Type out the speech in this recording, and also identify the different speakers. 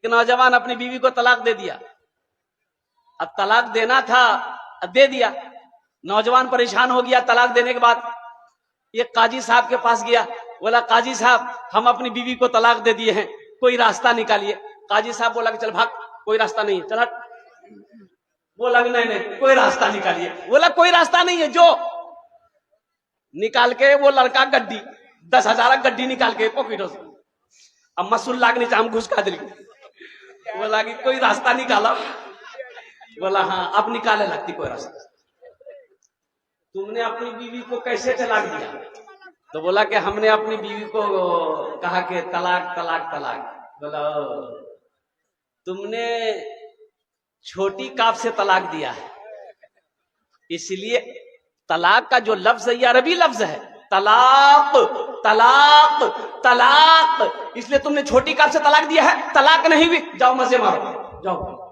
Speaker 1: एक नौजवान अपनी बीवी को तलाक दे दिया। अब तलाक देना था, दे दिया। नौजवान परेशान हो गया। तलाक देने के बाद ये काजी साहब के पास गया, बोला काजी साहब हम अपनी बीवी को तलाक दे दिए हैं, कोई रास्ता निकालिए। काजी साहब बोला कि चल भाग, कोई रास्ता नहीं है, चल हट। बोला नहीं नहीं कोई रास्ता निकालिए। बोला कोई रास्ता नहीं है। जो निकाल के वो लड़का गड्डी 10,000 गड्डी निकाल के पॉकेटों से अब मसूल्ला के नीचे हम घुस का दिल। बोला कि कोई रास्ता निकाला। बोला हाँ अब निकाले लगती कोई रास्ता। तुमने अपनी बीवी को कैसे तलाक दिया? तो बोला कि हमने अपनी बीवी को कहा कि तलाक तलाक तलाक। बोला तुमने छोटी काफ से तलाक दिया है, इसलिए तलाक का जो लफ्ज है ये अरबी लफ्ज है, तलाक तलाक तलाक, इसलिए तुमने छोटी काफ से तलाक दिया है। तलाक नहीं हुई, जाओ मजे मारो, जाओ।